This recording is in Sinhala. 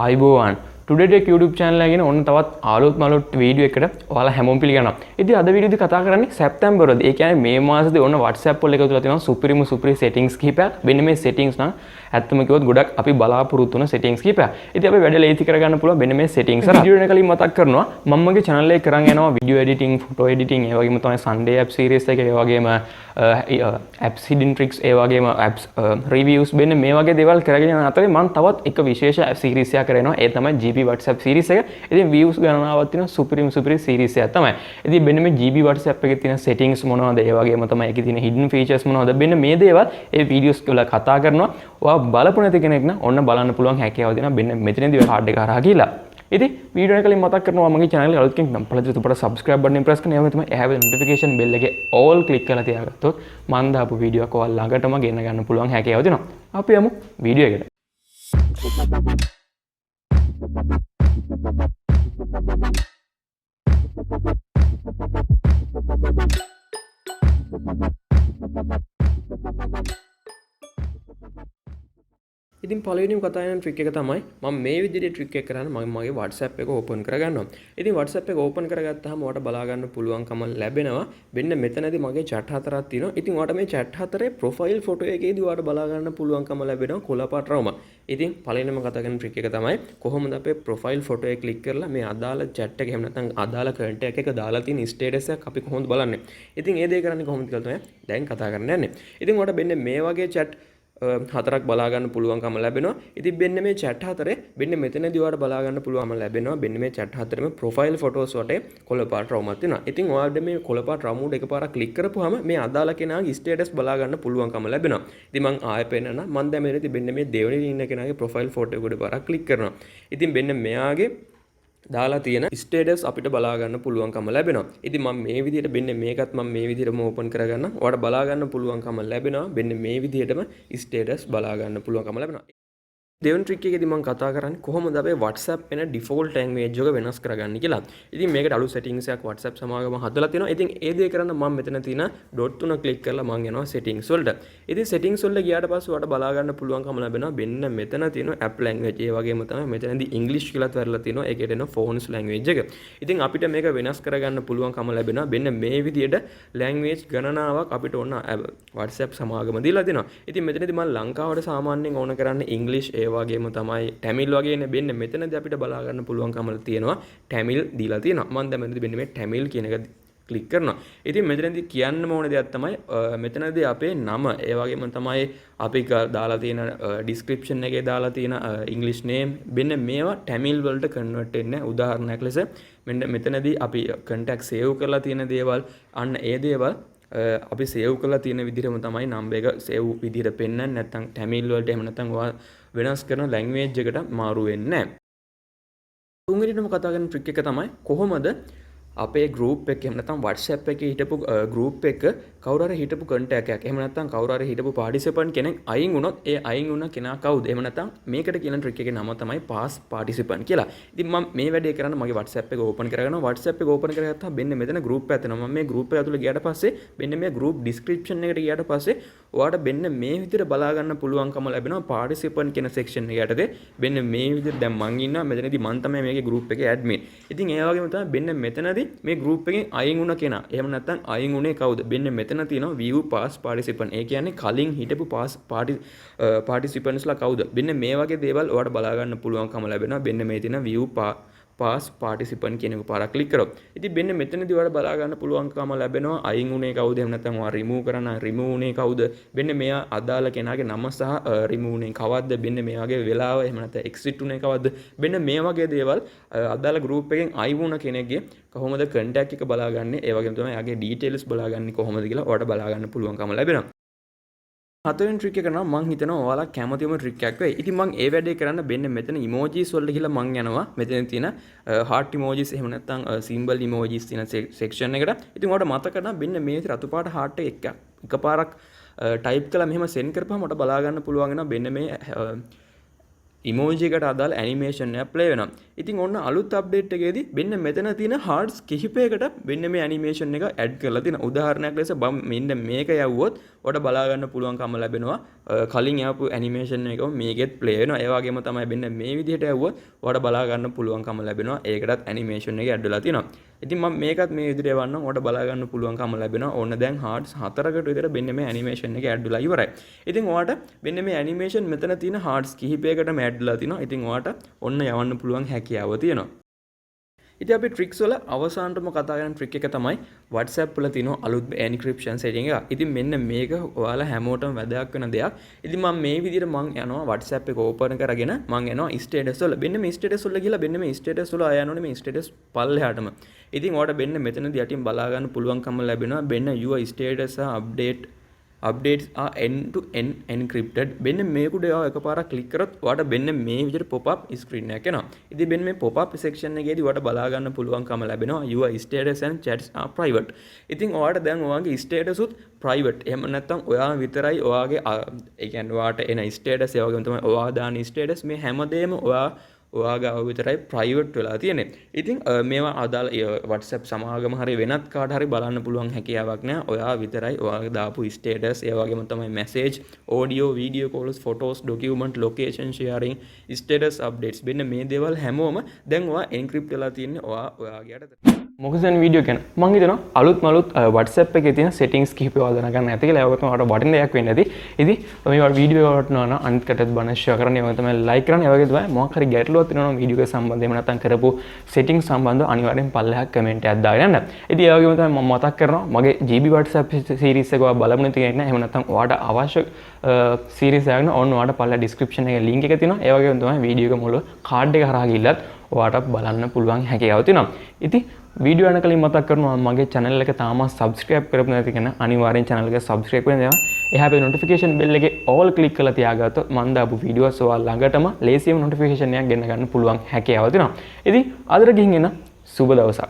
අයිබෝවන් TodaytechLK YouTube channel එකගෙන ඔන්න තවත් ආලෝත් වීඩියෝ එකකට ඔයාලා හැමෝම පිළිගන්නවා. ඉතින් අද වීඩියෝදී කතා කරන්නේ සැප්තැම්බර් වලදී. ඒ කියන්නේ මේ මාසෙදී ඔන්න WhatsApp වල එකතු වෙලා තියෙනවා සුපිරි settings කිහිපයක්. මෙන්න මේ settings නම් ඇත්තම කිව්වොත් ගොඩක් අපි බලාපොරොත්තු වෙන settings කිහිපයක්. ඉතින් අපි වැඩ ලේසි කරගන්න පුළුවන් මෙන්න මේ settings. වීඩියෝ එක කලින් මතක් කරනවා මම මගේ channel එකේ කරන් යනවා video editing, photo editing, ඒ වගේම තමයි Sunday app series එක, ඒ වගේම apps hidden tricks, ඒ වගේම apps reviews මෙන්න මේ වගේ දේවල් කරගෙන යන අතරේ මම තවත් එක විශේෂ app series එකක් කරනවා. ඒ තමයි GB WhatsApp series එක. ඉතින් views ගණනාවක් තියෙන සුපිරි series එකක් තමයි. ඉතින් මෙන්න මේ GB WhatsApp එකේ තියෙන settings මොනවද? ඒ වගේම තමයි ඒකේ තියෙන hidden features මොනවද? මෙන්න මේ දේවල් ඒ videos වල කතා කරනවා. ඔයා බලපු නැති කෙනෙක් නම් ඔන්න බලන්න පුළුවන් හැකියාව දෙනවා. මෙන්න මෙතනදී ඔය කාඩ් එක හරහා ගිහලා. ඉතින් වීඩියෝ එක කලින් මතක් කරනවා මගේ channel එක අලුත් කෙනෙක් නම් පළවෙනි උඩට subscribe button එක press කරන්න. ඒ වගේම තමයි එහා notification bell එකේ all click කරලා තියාගත්තොත් මම දාපු වීඩියෝ එක ඔයාලා ළඟටම ගෙන ගන්න පුළුවන් හැකියාව දෙනවා. අපි යමු වීඩියෝ එකට. ඉතින් පළවෙනිම කතා කරන ට්‍රික් එක තමයි මම මේ විදිහට ට්‍රික් එක කරන්නේ මම මගේ WhatsApp එක ඕපන් කරගන්නවා. ඉතින් WhatsApp එක ඕපන් කරගත්තාම ඔයාලට බලා ගන්න පුළුවන්කම ලැබෙනවා. මෙන්න මෙතනදී මගේ chat හතරක් තියෙනවා. ඉතින් ඔයාලට මේ chat හතරේ profile photo එකේදී ඔයාලට බලා ගන්න පුළුවන්කම ලැබෙනවා කොළපාට රවුම. ඉතින් පළවෙනිම කතා කරන ට්‍රික් එක තමයි කොහොමද අපේ profile photo එක ක්ලික් කරලා මේ අදාළ chat එක එහෙම නැත්නම් අදාළ contact එක දාලා තියෙන status එක අපි කොහොමද බලන්නේ. ඉතින් ඒ දේ කරන්නේ කොහොමද කියලා තමයි දැන් කතා කරන්න යන්නේ. ඉතින් ඔයාලට මෙන්න මේ වගේ chat හතරක් බලා ගන්න පුළුවන්කම ලැබෙනවා. ඉතින් මෙන්න මේ chat හතරේ මෙන්න මෙතනදී ඔයාලට බලා ගන්න පුළුවන්කම ලැබෙනවා. මෙන්න මේ chat හතරේම profile photos වලට කොළපාට රවුමක් තියෙනවා. ඉතින් ඔයාලට මේ කොළපාට රවුම උඩ එකපාරක් ක්ලික් කරපුවාම මේ අදාළ කෙනාගේ status බලා ගන්න පුළුවන්කම ලැබෙනවා. ඉතින් මම ආයෙ පෙන්නන්න මම දැන් මෙතනදී මෙන්න මේ දෙවෙනි ඉන්න කෙනාගේ profile photo එක උඩ පාරක් ක්ලික් කරනවා. ඉතින් මෙන්න මෙයාගේ දාලා තියෙන ස්ටේටස් අපිට බලා ගන්න පුළුවන්කම ලැබෙනවා. ඉතින් මම මේ විදිහට මෙන්න මේකත් මම මේ විදිහටම ඕපන් කරගන්න. ඔයාලට බලා ගන්න පුළුවන්කම ලැබෙනවා. මෙන්න මේ විදිහටම ස්ටේටස් බලා ගන්න පුළුවන්කම ලැබෙනවා. දෙවන ට්‍රික් එකේදී මම කතා කරන්නේ කොහොමද අපේ WhatsApp වෙන default language එක වෙනස් කරගන්නේ කියලා. ඉතින් මේකට අලුත් settings එකක් WhatsApp සමාගම හදලා තියෙනවා. ඉතින් ඒ දේ කරන්න මම මෙතන තියෙන dot තුන click කරලා මම යනවා settings වලට. ඉතින් settings වලට ගියාට පස්සේ ඔයාලට බලා ගන්න පුළුවන්කම ලැබෙනවා මෙන්න මෙතන තියෙන app language. ඒ වගේම තමයි මෙතනදී English කියලාත් වැරලා තියෙනවා. ඒකට එන phones language එක. ඉතින් අපිට මේක වෙනස් කරගන්න පුළුවන්කම ලැබෙනවා. මෙන්න මේ විදිහට language ගණනාවක් අපිට ඕන WhatsApp සමාගම දීලා දෙනවා. ඉතින් මෙතනදී මම ලංකාවට සාමාන්‍යයෙන් ඕන කරන්නේ English වගේම තමයි Tamil වගේනේ වෙන්නේ. මෙතනදී අපිට බලා ගන්න පුළුවන්කම තියෙනවා Tamil දීලා තියෙනවා. මම දැන් මෙතනදී මෙන්න මේ Tamil කියන එක ක්ලික් කරනවා. ඉතින් මෙතනදී කියන්න ඕන දෙයක් තමයි මෙතනදී අපේ නම ඒ වගේම තමයි අපි දාලා තියෙන description එකේ දාලා තියෙන English name මෙන්න මේවා Tamil වලට convert වෙන්නේ. උදාහරණයක් ලෙස මෙන්න මෙතනදී අපි contact save කරලා තියෙන දේවල් අන්න ඒ දේවල් අපි සේව් කරලා තියෙන විදිහටම තමයි නම්බර් එක සේව් විදිහට පෙන්වන්නේ. නැත්නම් Tamil වලට එහෙම නැත්නම් ඔයා වෙනස් කරන ලැන්ග්වේජ් එකට මාරු වෙන්නේ නැහැ. තුන්වෙනිම කතා කරන ට්‍රික් එක තමයි කොහොමද අපේ group එක එහෙම නැත්නම් WhatsApp එකේ හිටපු group එක කවුරු හරි හිටපු contact එකක් එහෙම නැත්නම් කවුරු හරි හිටපු participant කෙනෙක් අයින් වුණොත් ඒ අයින් වුණ කෙනා කවුද? එහෙම නැත්නම් මේකට කියන ට්‍රික් එකේ නම තමයි pass participant කියලා. ඉතින් මම මේ වැඩේ කරන්න මගේ WhatsApp එක ඕපන් කරගන්නවා. WhatsApp එක ඕපන් කරගත්තාම මෙන්න මෙතන group එකක් තියෙනවා. මම මේ group එක ඇතුළේ ගියාට පස්සේ මෙන්න මේ group description එකට ගියාට පස්සේ ඔයාලට මෙන්න මේ විදිහට බලා ගන්න පුළුවන්කම ලැබෙනවා participant කියන section එක යටතේ. මෙන්න මේ විදිහට දැන් මං ඉන්නවා මෙතනදී මං තමයි මේකේ group එකේ admin. ඉතින් ඒ වගේම තමයි මෙන්න මෙතනදී මේ group එකෙන් අයින් වුණ කෙනා එහෙම නැත්නම් අයින් වුණේ කවුද? මෙන්න මෙතන තියෙනවා view past participant. ඒ කියන්නේ කලින් හිටපු past participants ලා කවුද? මෙන්න මේ වගේ දේවල් ඔයාලට බලා ගන්න පුළුවන්කම ලැබෙනවා. මෙන්න මේ තියෙන view past participant කියන එක පාරක් ක්ලික් කරොත්. ඉතින් මෙන්න මෙතනදී ඔයාලට බලා ගන්න පුළුවන්කම ලැබෙනවා අයින් වුණේ කවුද? එහෙම නැත්නම් ඔයා remove කරන remove වුණේ කවුද? මෙන්න මෙයා අදාළ කෙනාගේ නම සහ remove වුණේ කවද්ද? මෙන්න මේ වගේ වෙලාව එහෙම නැත්නම් exit වුණේ කවද්ද? මෙන්න මේ වගේ දේවල් අදාළ group එකෙන් අයින් වුණ කෙනෙක්ගේ කොහොමද contact එක බලාගන්නේ? ඒ වගේම තමයි එයාගේ details බලාගන්නේ කොහොමද කියලා ඔයාලට බලා ගන්න පුළුවන්කම ලැබෙනවා. හතරවෙනි ට්‍රික් එක නම් මම හිතනවා ඔයාලා කැමතිම ට්‍රික් එකක් වෙයි. ඉතින් මම ඒ වැඩේ කරන්න මෙන්න මෙතන emojis වලට ගිහලා මම යනවා. මෙතන තියෙන heart emojis එහෙම නැත්නම් symbol emojis තියෙන section එකට. ඉතින් ඔයාලට මතක නම් මෙන්න මේ රතු පාට heart එක එකපාරක් type කළා මෙහෙම send කරපුවම ඔයාලට බලා ගන්න පුළුවන් වෙනවා මෙන්න මේ emoji එකට අදාළ animation එකක් play වෙනවා. ඉතින් ඔන්න අලුත් update එකේදී මෙන්න මෙතන තියෙන hearts කිහිපයකට මෙන්න මේ animation එක add කරලා තියෙනවා. උදාහරණයක් ලෙස මෙන්න මේක යවුවොත් ඔයාලට බලා ගන්න පුළුවන්කම ලැබෙනවා. කලින් යවපු animation එකම මේකෙත් play වෙනවා. ඒ වගේම තමයි මෙන්න මේ විදිහට යවුවොත් ඔයාලට බලා ගන්න පුළුවන්කම ලැබෙනවා. ඒකටත් animation එක add වෙලා තියෙනවා. ඉතින් මම මේකත් මේ විදිහට යවන්නම්. ඔයාලට බලා ගන්න පුළුවන්කම ලැබෙනවා. ඕන්න දැන් hearts 4කට විතර මෙන්න මේ animation එක add වෙලා ඉවරයි. ඉතින් ඔයාලට මෙන්න මේ animation මෙතන තියෙන hearts කිහිපයකටම add වෙලා තිනවා. ඉතින් ඔයාලට ඔන්න යවන්න පුළුවන් හැකියාව තියෙනවා. ඉතින් අපි tricks වල අවසානටම කතා කරන trick එක තමයි WhatsApp වල තියෙන අලුත් encryption setting එක. ඉතින් මෙන්න මේක ඔයාලා හැමෝටම වැදගත් වෙන දෙයක්. ඉතින් මම මේ විදිහට මම යනවා WhatsApp එක open කරගෙන මම යනවා status වල. මෙන්න මේ status වල ගිහලා මෙන්න මේ status වල ආය යනෝනේ මේ status පල්ලෙහාටම. ඉතින් ඔයාලට මෙන්න මෙතනදී යටින් බලා ගන්න පුළුවන්කම ලැබෙනවා. මෙන්න your status updates are end to end encrypted. මෙන්න මේකට ඔයාලා එකපාරක් ක්ලික් කරොත් ඔයාලට මෙන්න මේ විදිහට pop up screen එකක් එනවා. ඉතින් මෙන්න මේ pop up section එකේදී ඔයාලට බලා ගන්න පුළුවන්කම ලැබෙනවා your status and chats are private. ඉතින් ඔයාලට දැන් ඔයාගේ status උත් private. එහෙම නැත්නම් ඔයා විතරයි ඔයාගේ ඒ කියන්නේ ඔයාට එන status ඒ වගේම තමයි ඔයා දාන status මේ හැමදේම ඔයාගාව විතරයි ප්‍රයිවට් වෙලා තියෙන්නේ. ඉතින් මේවා අදාළ WhatsApp සමාගම හරි වෙනත් කාට හරි බලන්න පුළුවන් හැකියාවක් නෑ. ඔයා විතරයි ඔයාගේ දාපු ස්ටේටස්, ඒ වගේම තමයි message, audio, video calls, photos, document, location sharing, status updates මෙන්න මේ දේවල් හැමෝම දැන් ඔයා එන්ක්‍රිප්ට් වෙලා තියෙන්නේ ඔයාගේ යටතේ. මොකද දැන් වීඩියෝ ගැන මම හිතනවා අලුත් WhatsApp එකේ තියෙන settings කිහිපය ඔයාලා දැනගන්න ඇති කියලා. ඒවගේම ඔයාලට වටින දෙයක් වෙන්න ඇති. ඉතින් මේ වීඩියෝ එකට වටනවා නම් අනිත් කටත් බන share කරන්න, ඒ වගේම තමයි like කරන්න, ඒ වගේ තමයි මොකක් හරි ගැටලුවක් තියෙනවා නම් වීඩියෝ එක සම්බන්ධව නැත්නම් කරපු settings සම්බන්ධව අනිවාර්යෙන් පල්ලෙහා comment එකක් දාගෙන යන්න. ඉතින් ඒ වගේම තමයි මම මතක් කරනවා මගේ GB WhatsApp series එක ඔයා බලමු නැති කෙනෙක් නෑ. එහෙම නැත්නම් ඔයාට අවශ්‍ය series එකක් නම් ඔන්න ඔයාට පල්ලෙහා description එකේ link එක තියෙනවා. ඒ වගේම තමයි වීඩියෝ එක මුල card එක හරහා ගිහිල්ලත් ඔයාට බලන්න පුළුවන් හැකියාව තියෙනවා. ඉතින් වීඩියෝ යන කලින් මතක් කරනවා මගේ channel එක තාමත් subscribe කරපු නැති කෙනා අනිවාර්යෙන් channel එක subscribe කරගෙන ඉඳලා එහා පැත්තේ notification bell එකේ all click කරලා තියාගත්තොත් මම දාපු videos ඔයාලා ළඟටම ලේසියෙන්ම notification එකක් ගෙන්න ගන්න පුළුවන් හැකියාව තියෙනවා. ඉතින් අදට ගිහින් එන සුබ දවසක්.